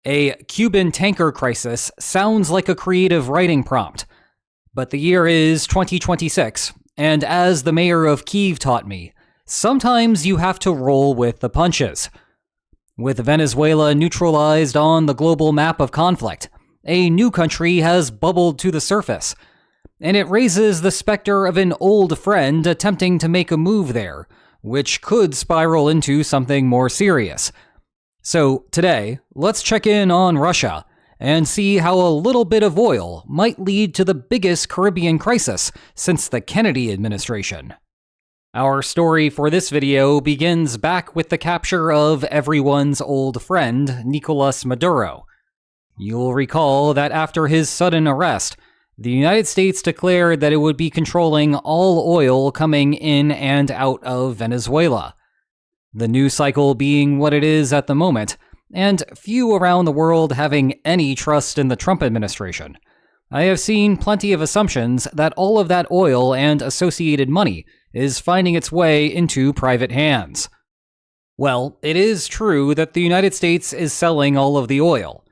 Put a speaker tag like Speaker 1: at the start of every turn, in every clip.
Speaker 1: A Cuban tanker crisis sounds like a creative writing prompt, but the year is 2026, and as the mayor of Kyiv taught me, sometimes you have to roll with the punches. With Venezuela neutralized on the global map of conflict, a new country has bubbled to the surface, and it raises the specter of an old friend attempting to make a move there, which could spiral into something more serious. So today, let's check in on Russia and see how a little bit of oil might lead to the biggest Caribbean crisis since the Kennedy administration. Our story for this video begins back with the capture of everyone's old friend, Nicolas Maduro. You'll recall that after his sudden arrest, the United States declared that it would be controlling all oil coming in and out of Venezuela. The news cycle being what it is at the moment, and few around the world having any trust in the Trump administration, I have seen plenty of assumptions that all of that oil and associated money is finding its way into private hands. Well, it is true that the United States is selling all of the oil.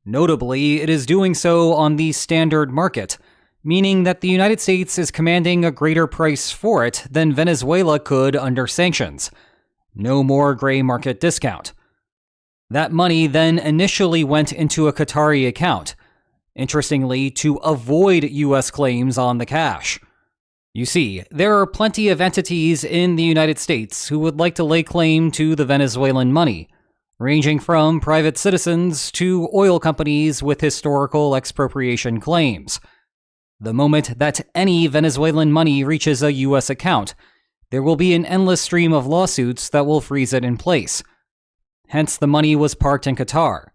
Speaker 1: Notably, it is doing so on the standard market, meaning that the United States is commanding a greater price for it than Venezuela could under sanctions. No more gray market discount. That money then initially went into a Qatari account, interestingly, to avoid U.S. claims on the cash. You see, there are plenty of entities in the United States who would like to lay claim to the Venezuelan money, ranging from private citizens to oil companies with historical expropriation claims. The moment that any Venezuelan money reaches a U.S. account, there will be an endless stream of lawsuits that will freeze it in place. Hence, the money was parked in Qatar.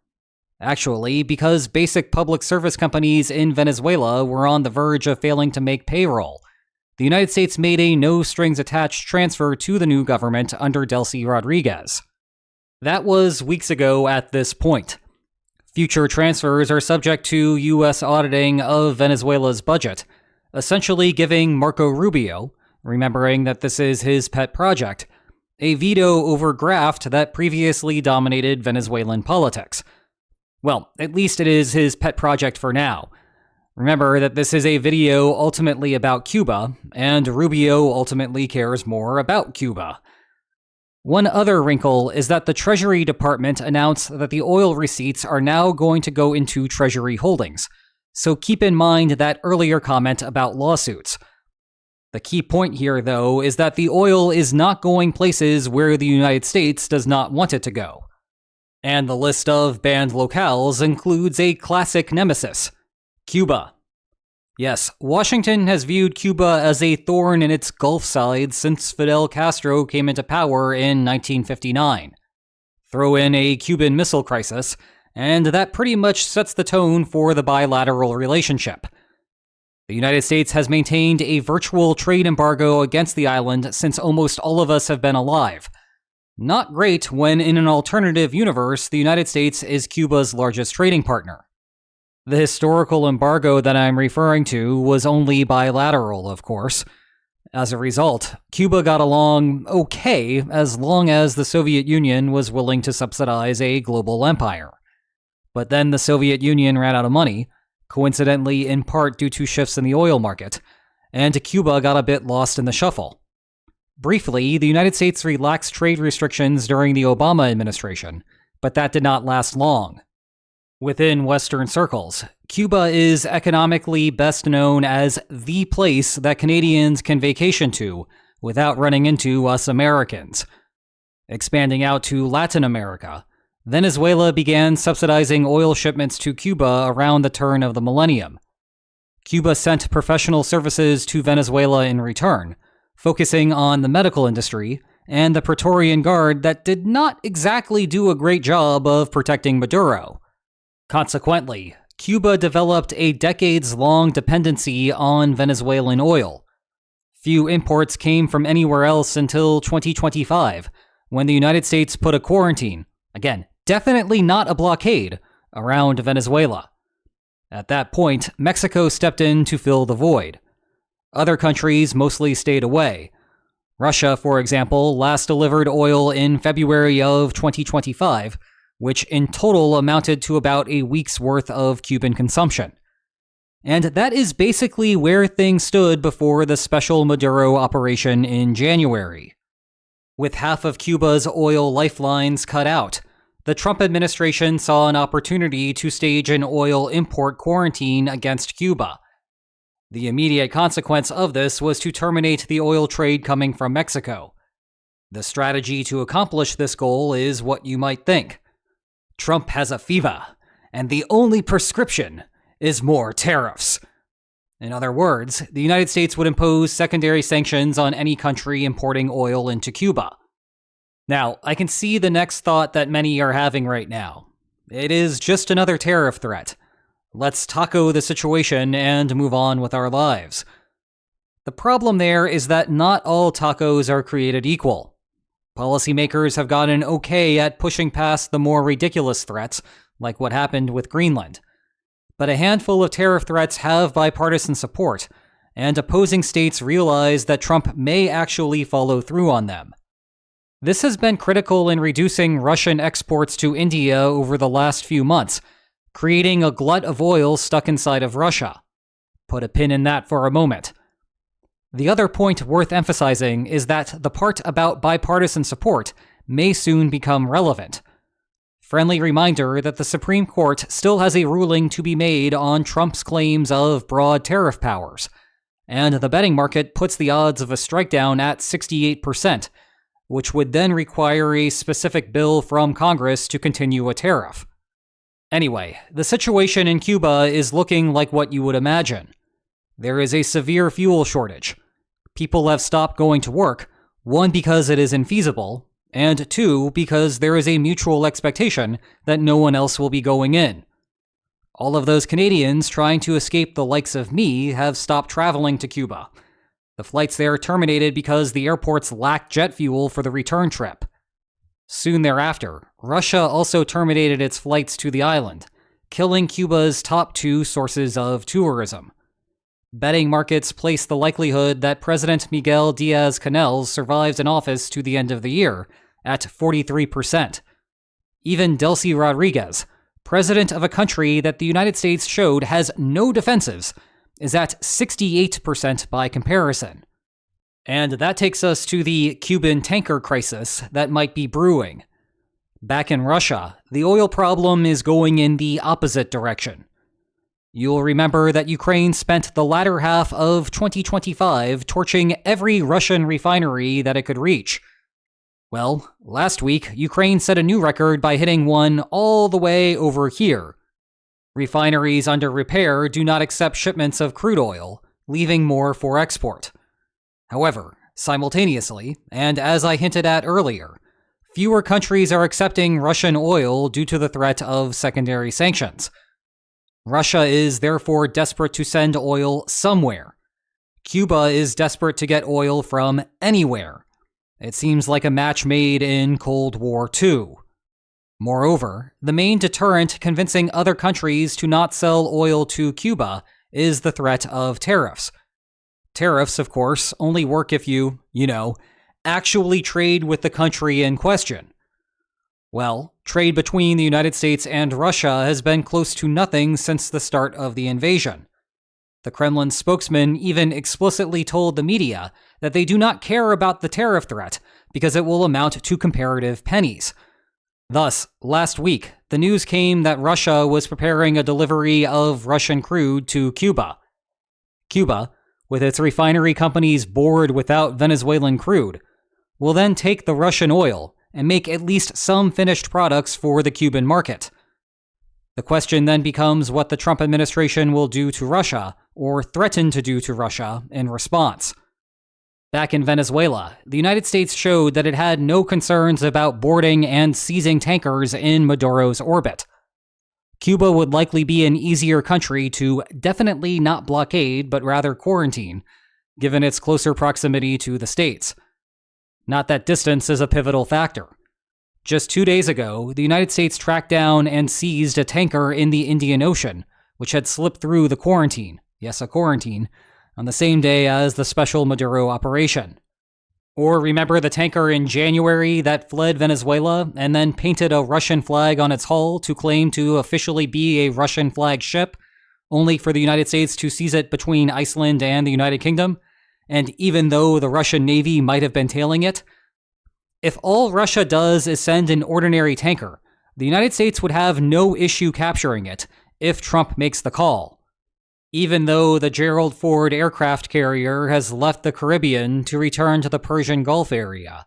Speaker 1: Actually, because basic public service companies in Venezuela were on the verge of failing to make payroll, the United States made a no-strings-attached transfer to the new government under Delcy Rodriguez. That was weeks ago at this point. Future transfers are subject to U.S. auditing of Venezuela's budget, essentially giving Marco Rubio, remembering that this is his pet project, a veto over graft that previously dominated Venezuelan politics. Well, at least it is his pet project for now. Remember that this is a video ultimately about Cuba, and Rubio ultimately cares more about Cuba. One other wrinkle is that the Treasury Department announced that the oil receipts are now going to go into Treasury holdings, so keep in mind that earlier comment about lawsuits. The key point here, though, is that the oil is not going places where the United States does not want it to go. And the list of banned locales includes a classic nemesis, Cuba. Yes, Washington has viewed Cuba as a thorn in its Gulf side since Fidel Castro came into power in 1959. Throw in a Cuban Missile Crisis, and that pretty much sets the tone for the bilateral relationship. The United States has maintained a virtual trade embargo against the island since almost all of us have been alive. Not great when in an alternative universe, the United States is Cuba's largest trading partner. The historical embargo that I'm referring to was only bilateral, of course. As a result, Cuba got along okay as long as the Soviet Union was willing to subsidize a global empire. But then the Soviet Union ran out of money, coincidentally in part due to shifts in the oil market, and Cuba got a bit lost in the shuffle. Briefly, the United States relaxed trade restrictions during the Obama administration, but that did not last long. Within Western circles, Cuba is economically best known as the place that Canadians can vacation to without running into us Americans. Expanding out to Latin America, Venezuela began subsidizing oil shipments to Cuba around the turn of the millennium. Cuba sent professional services to Venezuela in return, focusing on the medical industry and the Praetorian Guard that did not exactly do a great job of protecting Maduro. Consequently, Cuba developed a decades-long dependency on Venezuelan oil. Few imports came from anywhere else until 2025, when the United States put a quarantine, again, definitely not a blockade, around Venezuela. At that point, Mexico stepped in to fill the void. Other countries mostly stayed away. Russia, for example, last delivered oil in February of 2025, which in total amounted to about a week's worth of Cuban consumption. And that is basically where things stood before the special Maduro operation in January. With half of Cuba's oil lifelines cut out, the Trump administration saw an opportunity to stage an oil import quarantine against Cuba. The immediate consequence of this was to terminate the oil trade coming from Mexico. The strategy to accomplish this goal is what you might think. Trump has a fever, and the only prescription is more tariffs. In other words, the United States would impose secondary sanctions on any country importing oil into Cuba. Now, I can see the next thought that many are having right now. It is just another tariff threat. Let's taco the situation and move on with our lives. The problem there is that not all tacos are created equal. Policymakers have gotten okay at pushing past the more ridiculous threats, like what happened with Greenland. But a handful of tariff threats have bipartisan support, and opposing states realize that Trump may actually follow through on them. This has been critical in reducing Russian exports to India over the last few months, creating a glut of oil stuck inside of Russia. Put a pin in that for a moment. The other point worth emphasizing is that the part about bipartisan support may soon become relevant. Friendly reminder that the Supreme Court still has a ruling to be made on Trump's claims of broad tariff powers, and the betting market puts the odds of a strikedown at 68%, which would then require a specific bill from Congress to continue a tariff. Anyway, the situation in Cuba is looking like what you would imagine. There is a severe fuel shortage. People have stopped going to work, one because it is infeasible, and two because there is a mutual expectation that no one else will be going in. All of those Canadians trying to escape the likes of me have stopped traveling to Cuba. The flights there terminated because the airports lacked jet fuel for the return trip. Soon thereafter, Russia also terminated its flights to the island, killing Cuba's top two sources of tourism. Betting markets place the likelihood that President Miguel Diaz-Canel survives in office to the end of the year at 43%. Even Delcy Rodriguez, president of a country that the United States showed has no defenses, is at 68% by comparison. And that takes us to the Cuban tanker crisis that might be brewing. Back in Russia, the oil problem is going in the opposite direction. You'll remember that Ukraine spent the latter half of 2025 torching every Russian refinery that it could reach. Well, last week, Ukraine set a new record by hitting one all the way over here. Refineries under repair do not accept shipments of crude oil, leaving more for export. However, simultaneously, and as I hinted at earlier, fewer countries are accepting Russian oil due to the threat of secondary sanctions. Russia is therefore desperate to send oil somewhere. Cuba is desperate to get oil from anywhere. It seems like a match made in Cold War II. Moreover, the main deterrent convincing other countries to not sell oil to Cuba is the threat of tariffs. Tariffs, of course, only work if you actually trade with the country in question. Well, trade between the United States and Russia has been close to nothing since the start of the invasion. The Kremlin spokesman even explicitly told the media that they do not care about the tariff threat because it will amount to comparative pennies. Thus, last week, the news came that Russia was preparing a delivery of Russian crude to Cuba. Cuba, with its refinery companies bored without Venezuelan crude, will then take the Russian oil and make at least some finished products for the Cuban market. The question then becomes what the Trump administration will do to Russia, or threaten to do to Russia, in response. Back in Venezuela, the United States showed that it had no concerns about boarding and seizing tankers in Maduro's orbit. Cuba would likely be an easier country to definitely not blockade, but rather quarantine, given its closer proximity to the States. Not that distance is a pivotal factor. Just 2 days ago, the United States tracked down and seized a tanker in the Indian Ocean, which had slipped through the quarantine, yes, a quarantine, on the same day as the special Maduro operation. Or remember the tanker in January that fled Venezuela and then painted a Russian flag on its hull to claim to officially be a Russian flag ship, only for the United States to seize it between Iceland and the United Kingdom? And even though the Russian Navy might have been tailing it, if all Russia does is send an ordinary tanker, the United States would have no issue capturing it if Trump makes the call. Even though the Gerald Ford aircraft carrier has left the Caribbean to return to the Persian Gulf area,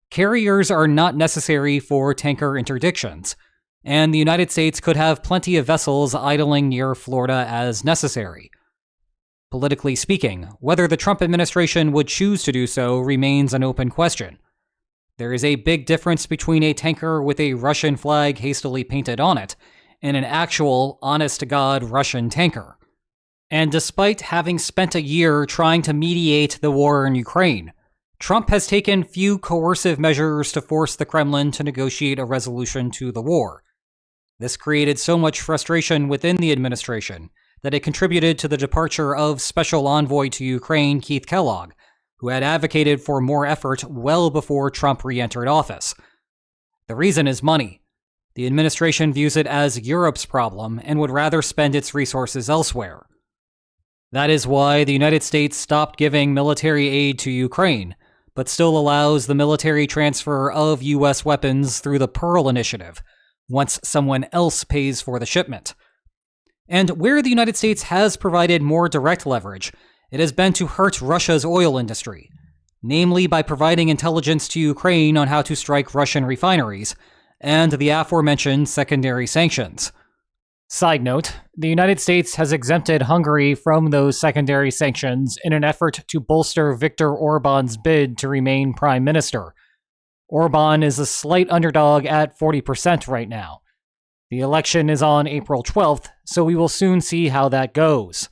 Speaker 1: carriers are not necessary for tanker interdictions, and the United States could have plenty of vessels idling near Florida as necessary. Politically speaking, whether the Trump administration would choose to do so remains an open question. There is a big difference between a tanker with a Russian flag hastily painted on it and an actual, honest-to-God Russian tanker. And despite having spent a year trying to mediate the war in Ukraine, Trump has taken few coercive measures to force the Kremlin to negotiate a resolution to the war. This created so much frustration within the administration that it contributed to the departure of Special Envoy to Ukraine Keith Kellogg, who had advocated for more effort well before Trump re-entered office. The reason is money. The administration views it as Europe's problem and would rather spend its resources elsewhere. That is why the United States stopped giving military aid to Ukraine, but still allows the military transfer of U.S. weapons through the Pearl Initiative, once someone else pays for the shipment. And where the United States has provided more direct leverage, it has been to hurt Russia's oil industry, namely by providing intelligence to Ukraine on how to strike Russian refineries, and the aforementioned secondary sanctions. Side note, the United States has exempted Hungary from those secondary sanctions in an effort to bolster Viktor Orban's bid to remain prime minister. Orban is a slight underdog at 40% right now. The election is on April 12th, so we will soon see how that goes.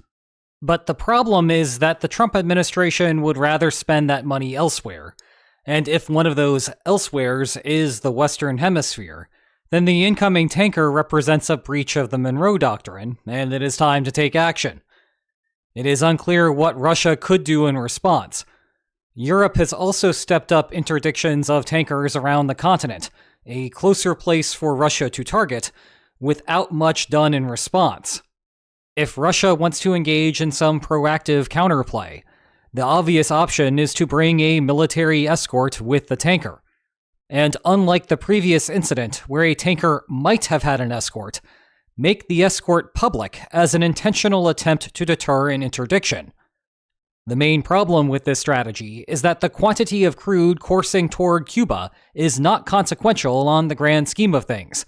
Speaker 1: But the problem is that the Trump administration would rather spend that money elsewhere, and if one of those elsewheres is the Western Hemisphere, then the incoming tanker represents a breach of the Monroe Doctrine, and it is time to take action. It is unclear what Russia could do in response. Europe has also stepped up interdictions of tankers around the continent, a closer place for Russia to target, without much done in response. If Russia wants to engage in some proactive counterplay, the obvious option is to bring a military escort with the tanker. And unlike the previous incident where a tanker might have had an escort, make the escort public as an intentional attempt to deter an interdiction. The main problem with this strategy is that the quantity of crude coursing toward Cuba is not consequential on the grand scheme of things.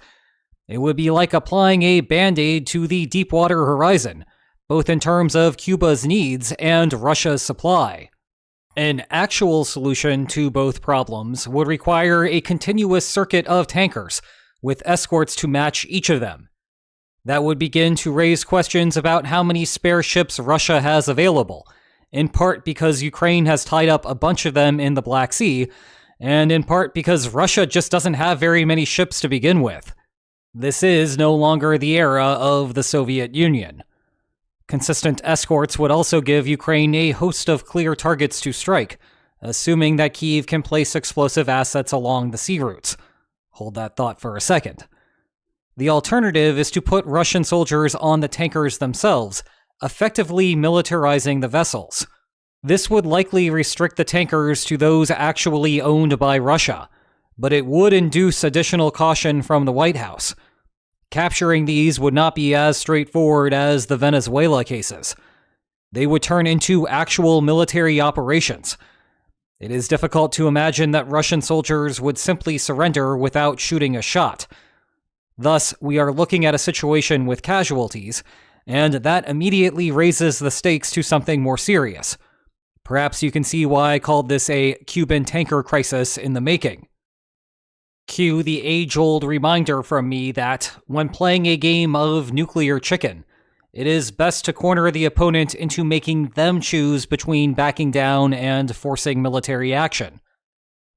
Speaker 1: It would be like applying a band-aid to the Deepwater Horizon, both in terms of Cuba's needs and Russia's supply. An actual solution to both problems would require a continuous circuit of tankers, with escorts to match each of them. That would begin to raise questions about how many spare ships Russia has available, in part because Ukraine has tied up a bunch of them in the Black Sea, and in part because Russia just doesn't have very many ships to begin with. This is no longer the era of the Soviet Union. Consistent escorts would also give Ukraine a host of clear targets to strike, assuming that Kyiv can place explosive assets along the sea routes. Hold that thought for a second. The alternative is to put Russian soldiers on the tankers themselves, effectively militarizing the vessels. This would likely restrict the tankers to those actually owned by Russia, but it would induce additional caution from the White House. Capturing these would not be as straightforward as the Venezuela cases. They would turn into actual military operations. It is difficult to imagine that Russian soldiers would simply surrender without shooting a shot. Thus, we are looking at a situation with casualties, and that immediately raises the stakes to something more serious. Perhaps you can see why I called this a Cuban tanker crisis in the making. Cue the age-old reminder from me that, when playing a game of nuclear chicken, it is best to corner the opponent into making them choose between backing down and forcing military action.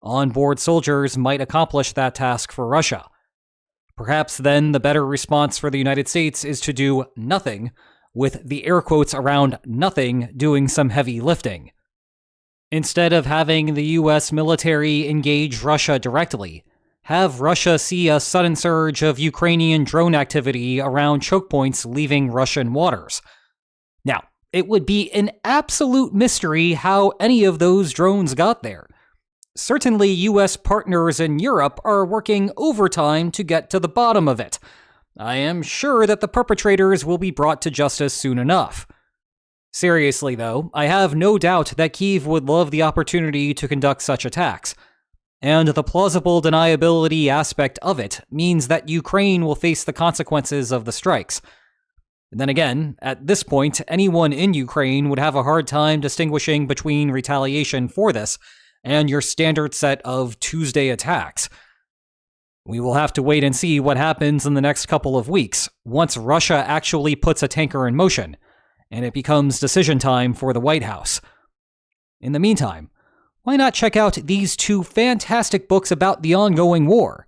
Speaker 1: On-board soldiers might accomplish that task for Russia. Perhaps then the better response for the United States is to do nothing, with the air quotes around nothing doing some heavy lifting. Instead of having the US military engage Russia directly, have Russia see a sudden surge of Ukrainian drone activity around choke points leaving Russian waters. Now, it would be an absolute mystery how any of those drones got there. Certainly, US partners in Europe are working overtime to get to the bottom of it. I am sure that the perpetrators will be brought to justice soon enough. Seriously, though, I have no doubt that Kyiv would love the opportunity to conduct such attacks. And the plausible deniability aspect of it means that Ukraine will face the consequences of the strikes. Then again, at this point, anyone in Ukraine would have a hard time distinguishing between retaliation for this and your standard set of Tuesday attacks. We will have to wait and see what happens in the next couple of weeks, once Russia actually puts a tanker in motion, and it becomes decision time for the White House. In the meantime, why not check out these two fantastic books about the ongoing war?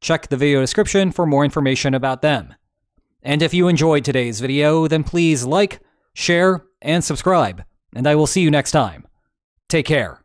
Speaker 1: Check the video description for more information about them. And if you enjoyed today's video, then please like, share, and subscribe, and I will see you next time. Take care.